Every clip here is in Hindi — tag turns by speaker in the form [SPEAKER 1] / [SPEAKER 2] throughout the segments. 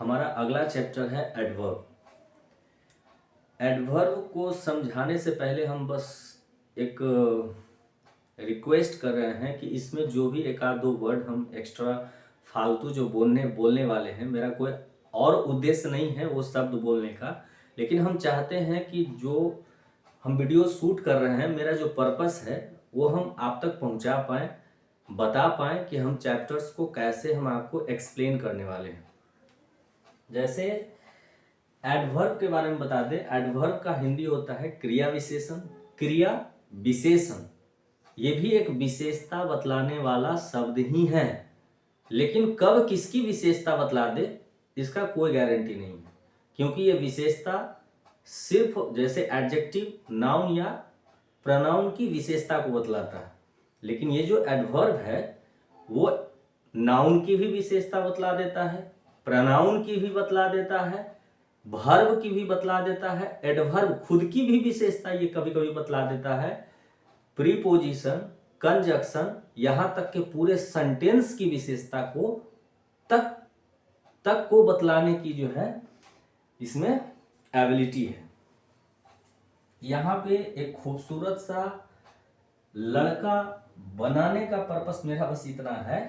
[SPEAKER 1] हमारा अगला चैप्टर है एडवर्ब। एडवर्ब को समझाने से पहले हम बस एक रिक्वेस्ट कर रहे हैं कि इसमें जो भी एक आध दो वर्ड हम एक्स्ट्रा फालतू जो बोलने वाले हैं, मेरा कोई और उद्देश्य नहीं है वो शब्द बोलने का, लेकिन हम चाहते हैं कि जो हम वीडियो शूट कर रहे हैं, मेरा जो पर्पस है वो हम आप तक पहुंचा पाएँ, बता पाएँ कि हम चैप्टर्स को कैसे हम आपको एक्सप्लेन करने वाले हैं। जैसे एडवर्ब के बारे में बता दें, एडवर्ब का हिंदी होता है क्रिया विशेषण। क्रिया विशेषण ये भी एक विशेषता बतलाने वाला शब्द ही है, लेकिन कब किसकी विशेषता बतला दे इसका कोई गारंटी नहीं है, क्योंकि ये विशेषता सिर्फ जैसे एडजेक्टिव, नाउन या प्रोनाउन की विशेषता को बतलाता है, लेकिन ये जो एडवर्ब है वो नाउन की भी विशेषता बतला देता है, प्रोनाउन की भी बतला देता है, वर्ब की भी बतला देता है, एडवर्ब खुद की भी विशेषता ये कभी कभी बतला देता है, प्रीपोजिशन, कंजक्शन, यहां तक के पूरे सेंटेंस की विशेषता को तक को बतलाने की जो है इसमें एबिलिटी है। यहां पे एक खूबसूरत सा लड़का बनाने का पर्पस मेरा बस इतना है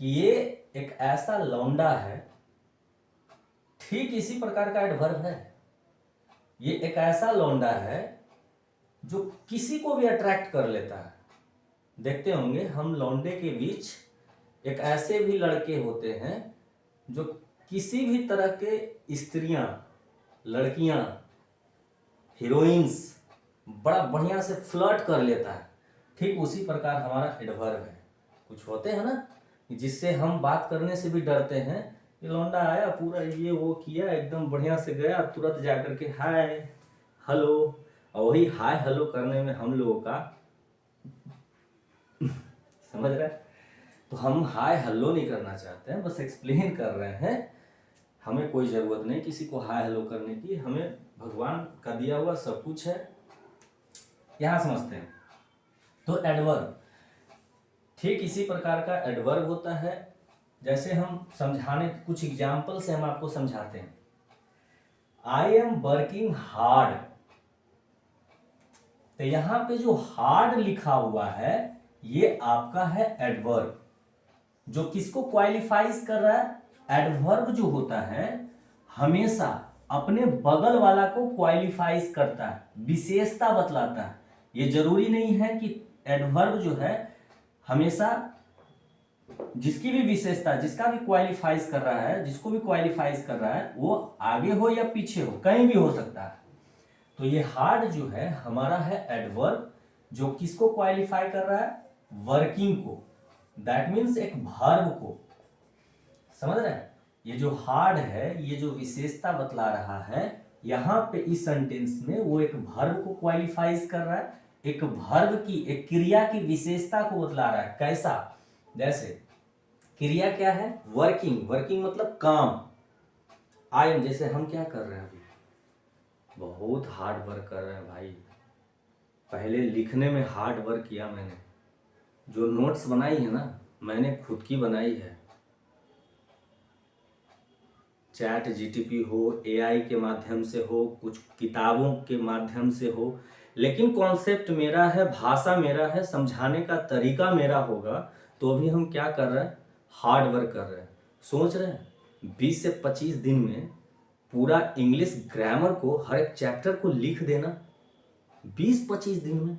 [SPEAKER 1] कि ये एक ऐसा लौंडा है, ठीक इसी प्रकार का एडवर्ब है। ये एक ऐसा लौंडा है जो किसी को भी अट्रैक्ट कर लेता है। देखते होंगे हम लौंडे के बीच एक ऐसे भी लड़के होते हैं जो किसी भी तरह के स्त्रियां, लड़कियां, हीरोइंस बड़ा बढ़िया से फ्लर्ट कर लेता है। ठीक उसी प्रकार हमारा एडवर्ब है। कुछ होते हैं ना जिससे हम बात करने से भी डरते हैं, ये लौंडा आया पूरा ये वो किया, एकदम बढ़िया से गया, तुरंत जाकर के हाय हेलो, और वही हाय हेलो करने में हम लोगों का समझ रहे हैं, तो हम हाय हेलो नहीं करना चाहते हैं, बस एक्सप्लेन कर रहे हैं। हमें कोई ज़रूरत नहीं किसी को हाय हेलो करने की, हमें भगवान का दिया हुआ सब कुछ है, यहाँ समझते हैं। तो एडवर्ब ठीक इसी प्रकार का एडवर्ब होता है। जैसे हम समझाने कुछ एग्जाम्पल से हम आपको समझाते हैं। आई एम वर्किंग हार्ड, तो यहां पे जो हार्ड लिखा हुआ है ये आपका है एडवर्ब, जो किसको क्वालिफाइज कर रहा है। एडवर्ब जो होता है हमेशा अपने बगल वाला को क्वालिफाइज करता है, विशेषता बतलाता है। ये जरूरी नहीं है कि एडवर्ब जो है हमेशा जिसकी भी विशेषता, जिसका भी क्वालिफाइज कर रहा है, जिसको भी क्वालिफाइज कर रहा है वो आगे हो या पीछे हो, कहीं भी हो सकता है। तो ये हार्ड जो है हमारा है एडवर्ब, जो किसको क्वालिफाई कर रहा है, वर्किंग को, दैट मीन्स एक वर्ब को। समझ रहे हैं, ये जो हार्ड है ये जो विशेषता बतला रहा है यहां पे इस सेंटेंस में वो एक वर्ब को क्वालिफाइज कर रहा है, एक वर्ब की, एक क्रिया की विशेषता को बतला रहा है। कैसा, जैसे क्रिया क्या है, वर्किंग, वर्किंग मतलब काम। आई एम, जैसे हम क्या कर रहे हैं अभी, बहुत हार्ड वर्क कर रहे हैं भाई। पहले लिखने में हार्ड वर्क किया मैंने, जो नोट्स बनाई है ना मैंने खुद की बनाई है। चैट जीटीपी हो, एआई के माध्यम से हो, कुछ किताबों के माध्यम से हो, लेकिन कॉन्सेप्ट मेरा है, भाषा मेरा है, समझाने का तरीका मेरा होगा। तो अभी हम क्या कर रहे हैं, हार्ड वर्क कर रहे हैं। सोच रहे हैं 20 से 25 दिन में पूरा इंग्लिश ग्रामर को, हर एक चैप्टर को लिख देना, 20-25 दिन में।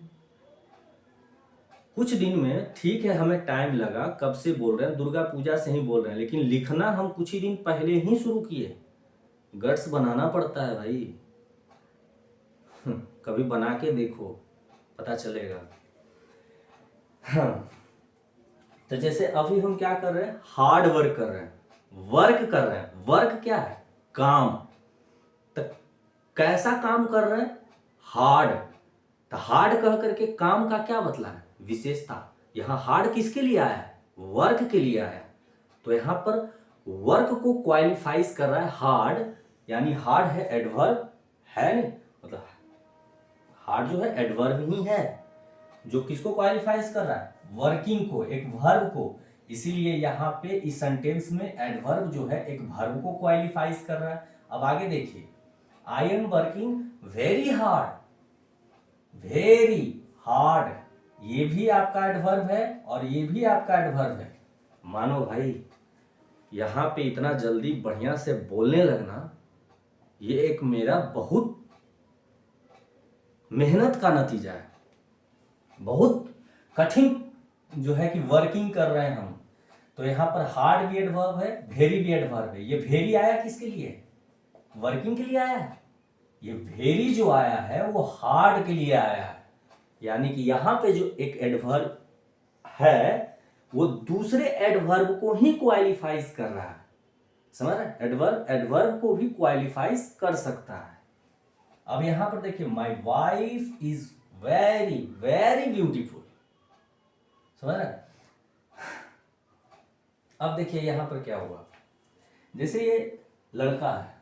[SPEAKER 1] कुछ दिन में ठीक है हमें टाइम लगा, कब से बोल रहे हैं, दुर्गा पूजा से ही बोल रहे हैं, लेकिन लिखना हम कुछ ही दिन पहले ही शुरू किए। गट्स बनाना पड़ता है भाई, कभी बना के देखो पता चलेगा। हाँ, तो जैसे अभी हम क्या कर रहे हैं, हार्ड वर्क कर रहे हैं, वर्क कर रहे हैं। वर्क क्या है, काम। तो कैसा काम कर रहे हैं, हार्ड। तो हार्ड कह करके काम का क्या बतला है, विशेषता। यहां हार्ड किसके लिए आया है, वर्क के लिए आया। तो यहां पर वर्क को क्वालिफाइज कर रहा है हार्ड, यानी हार्ड है एडवर्ब है नहीं, मतलब हार्ड जो है एडवर्ब ही है, जो किसको क्वालिफाइज कर रहा है, वर्किंग को, एक वर्ब को, इसीलिए यहाँ पे इस सेंटेंस में एडवर्ब जो है एक वर्ब को क्वालिफाइज कर रहा है। अब आगे देखिए, I am working very hard, very hard, ये भी आपका एडवर्ब है और ये भी आपका एडवर्ब है। मानो भाई यहाँ पे इतना जल्दी बढ़िया से बोलने लगना, ये एक मेरा बहुत मेहनत का नतीजा है। बहुत कठिन जो है कि वर्किंग कर रहे हैं हम। तो यहाँ पर हार्ड भी एडवर्ब है, वेरी भी एडवर्ब है। ये वेरी आया किसके लिए? वर्किंग के लिए आया है। ये वेरी जो आया है वो हार्ड के लिए आया है। यानी कि यहाँ पे जो एक एडवर्ब है वो दूसरे एडवर्ब को ही क्वालिफाइज कर रहा है। समझ रहे? एडवर्ब एडवर्ब को भी क्वालिफाइज कर सकता है। अब यहां पर देखिए, my wife is very very beautiful. समझ रहे? अब देखिए यहां पर क्या हुआ, जैसे ये लड़का है,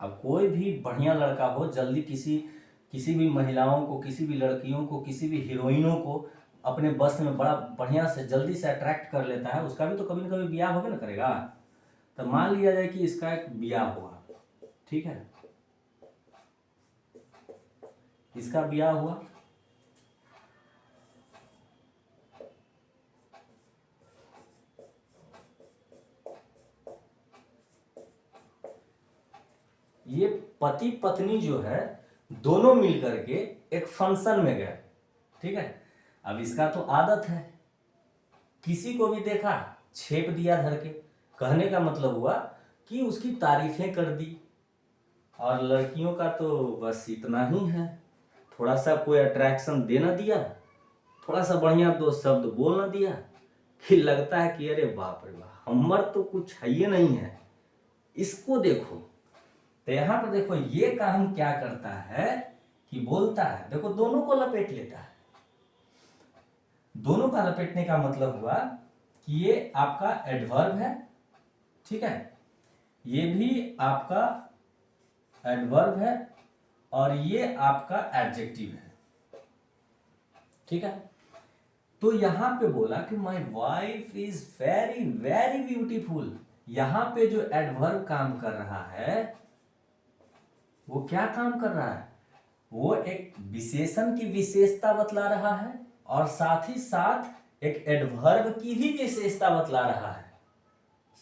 [SPEAKER 1] अब कोई भी बढ़िया लड़का हो जल्दी किसी भी महिलाओं को, किसी भी लड़कियों को, किसी भी हीरोइनों को अपने बस में बड़ा बढ़िया से जल्दी से अट्रैक्ट कर लेता है। उसका भी तो कभी न कभी ब्याह होगा ना करेगा। तो मान लिया जाए कि इसका एक ब्याह हुआ, ठीक है, इसका ब्याह हुआ, ये पति पत्नी जो है दोनों मिलकर के एक फंक्शन में गए, ठीक है। अब इसका तो आदत है, किसी को भी देखा छेप दिया धर के। कहने का मतलब हुआ कि उसकी तारीफें कर दी। और लड़कियों का तो बस इतना ही है, थोड़ा सा कोई अट्रैक्शन देना दिया, थोड़ा सा बढ़िया दो शब्द बोलना दिया कि लगता है कि अरे बाप रे बाप, हमर तो कुछ है ही नहीं है, इसको देखो। तो यहां पर देखो ये काम क्या करता है कि बोलता है, देखो दोनों को लपेट लेता है। दोनों का लपेटने का मतलब हुआ कि ये आपका एडवर्ब है, ठीक है, ये भी आपका एडवर्ब है और ये आपका एडजेक्टिव है, ठीक है। तो यहां पे बोला कि my wife is very very beautiful. यहां पे जो एडवर्ब काम कर रहा है वो क्या काम कर रहा है? वो एक विशेषण की विशेषता बतला रहा है और साथ ही साथ एक एडवर्ब की भी विशेषता बतला रहा है।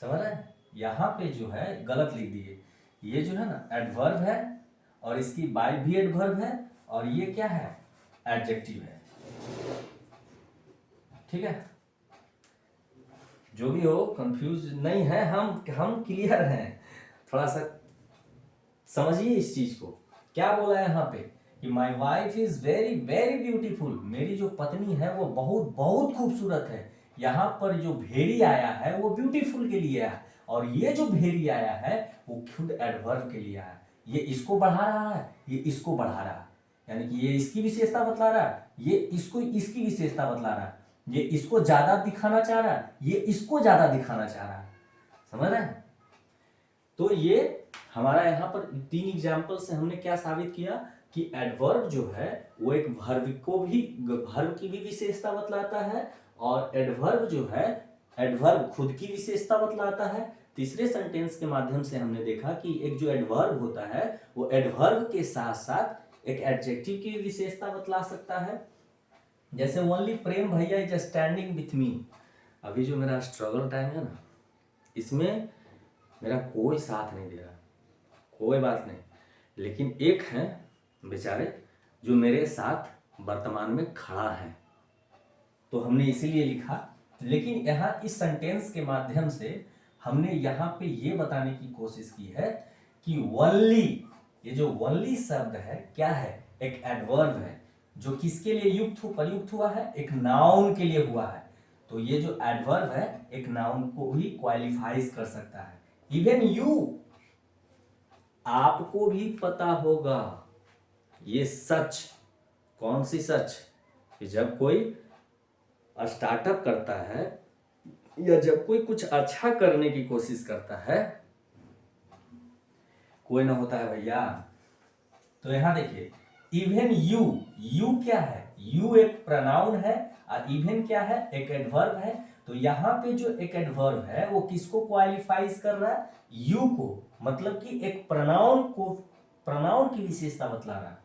[SPEAKER 1] समझ रहे हैं? यहां पे जो है गलत लिख दिए, ये जो है ना एडवर्ब है और इसकी वाइफ भी एडवर्ब है और ये क्या है? एडजेक्टिव है, ठीक है। जो भी हो, कंफ्यूज नहीं है, हम क्लियर हैं। थोड़ा सा समझिए इस चीज को। क्या बोला है यहाँ पे कि my wife is very very beautiful, मेरी जो पत्नी है वो बहुत बहुत खूबसूरत है। यहाँ पर जो भेरी आया है वो ब्यूटीफुल के लिए है और ये जो भेरी आया है वो खुद एडवर्ब के लिए है। ये इसको बढ़ा रहा है, ये इसको बढ़ा रहा है, यानी कि ये इसकी विशेषता बतला रहा है, ये इसको इसकी विशेषता बतला रहा है, ये इसको ज्यादा दिखाना चाह रहा है, ये इसको ज्यादा दिखाना चाह रहा है। समझ रहे हैं? तो ये हमारा यहाँ पर 3 एग्जाम्पल से हमने क्या साबित किया कि एडवर्ब जो है वो एक वर्ब की भी विशेषता बतलाता है और एडवर्ब जो है एडवर्ब खुद की विशेषता बतलाता है। तीसरे सेंटेंस के माध्यम से हमने देखा कि एक जो एडवर्ब होता है वो एडवर्ब के साथ साथ एक एडजेक्टिव की विशेषता बतला सकता है। जैसे ओनली प्रेम भैया इज स्टैंडिंग विथ मी। अभी जो मेरा स्ट्रगल टाइम है ना, इसमें मेरा कोई साथ नहीं दे रहा, कोई बात नहीं, लेकिन एक है बेचारे जो मेरे साथ वर्तमान में खड़ा है, तो हमने इसीलिए लिखा। लेकिन यहाँ इस सेंटेंस के माध्यम से हमने यहाँ पे ये बताने की कोशिश की है कि ओनली, ये जो ओनली शब्द है क्या है? एक एडवर्ब है जो किसके लिए प्रयुक्त हुआ है? एक नाउन के लिए हुआ है। तो ये जो एडवर्ब है एक नाउन को भी क्वालिफाइज कर सकता है। इवन यू, आपको भी पता होगा ये सच। कौन सी सच? कि जब कोई स्टार्टअप करता है या जब कोई कुछ अच्छा करने की कोशिश करता है, कोई ना होता है भैया। तो यहां देखिए, इवन यू, यू क्या है? यू एक प्रोनाउन है और इवन क्या है, एक एडवर्ब है। तो यहाँ पे जो एक एडवर्ब है वो किसको क्वालिफाइज कर रहा है, यू को, मतलब कि एक प्रोनाउन को, प्रोनाउन की विशेषता बतला रहा है।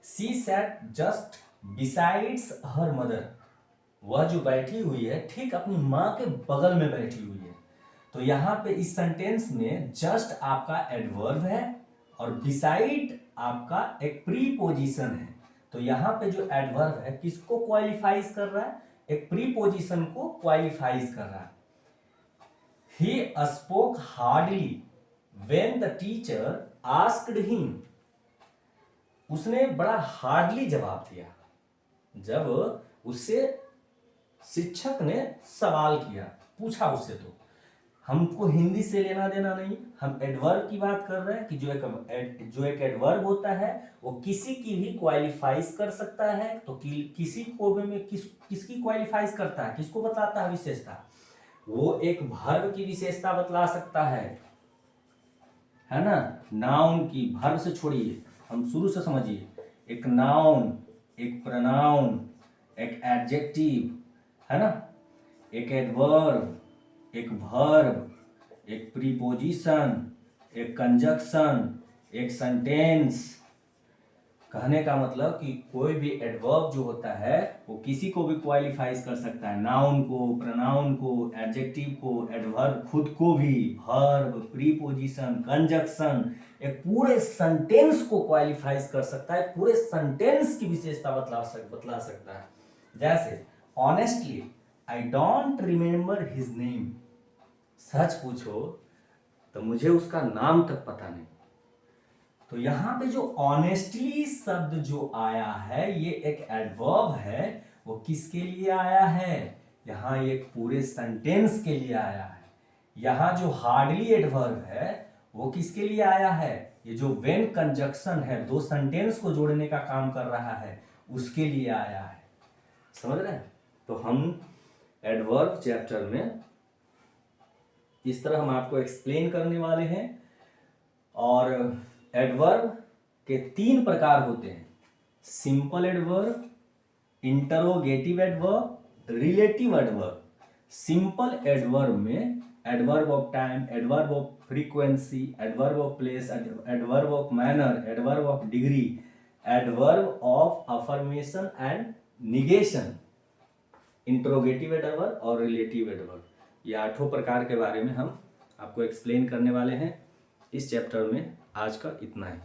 [SPEAKER 1] She set just besides her mother, वह जो बैठी हुई है ठीक अपनी माँ के बगल में बैठी हुई है। तो यहाँ पे इस सेंटेंस में जस्ट आपका एडवर्ब है और बिसाइड आपका एक प्रीपोजिशन है। तो यहाँ पे जो एडवर्ब है किसको क्वालिफाइज कर रहा है, एक प्रीपोजिशन को क्वालिफाइज कर रहा है। He spoke hardly when the teacher asked him, उसने बड़ा हार्डली जवाब दिया जब उससे शिक्षक ने सवाल किया, पूछा उससे। तो हमको हिंदी से लेना देना नहीं, हम एडवर्ब की बात कर रहे हैं कि जो एक एडवर्ब होता है वो किसी की भी क्वालिफाइज कर सकता है। तो किसी को में किसकी क्वालिफाइज करता है, किसको बताता है विशेषता, वो एक वर्ब की विशेषता बतला सकता है ना। नाउन की, वर्ब से छोड़िए, हम शुरू से समझिए। एक नाउन, एक प्रोनाउन, एक एडजेक्टिव, है ना, एक एडवर्ब, एक वर्ब, एक प्रीपोजिशन, एक कंजक्शन, एक सेंटेंस। कहने का मतलब कि कोई भी एडवर्ब जो होता है वो किसी को भी क्वालिफाइज कर सकता है, नाउन को, प्रोनाउन को, एडजेक्टिव को, एडवर्ब खुद को भी, वर्ब, प्रीपोजिशन, कंजक्शन, एक पूरे सेंटेंस को क्वालिफाइज कर सकता है, पूरे सेंटेंस की विशेषता बतला सकता है। जैसे honestly I don't remember his name, सच पूछो तो मुझे उसका नाम तक पता नहीं। तो यहां पे जो ऑनेस्टली शब्द जो आया है ये एक एडवर्ब है, वो किसके लिए आया है, यहां एक पूरे सेंटेंस के लिए आया है। यहां जो हार्डली एडवर्ब है वो किसके लिए आया है, ये जो व्हेन कंजक्शन है, दो सेंटेंस को जोड़ने का काम कर रहा है, उसके लिए आया है। समझ रहे हैं। तो हम एडवर्ब चैप्टर में इस तरह हम आपको एक्सप्लेन करने वाले हैं। और एडवर्ब के 3 प्रकार होते हैं, simple adverb, interrogative adverb, relative adverb. Simple adverb में adverb of time, adverb of frequency, adverb of place, adverb of manner, adverb of degree, adverb of affirmation and negation, interrogative adverb और रिलेटिव एडवर्ब। ये 8 प्रकार के बारे में हम आपको एक्सप्लेन करने वाले हैं इस चैप्टर में। आज का इतना ही।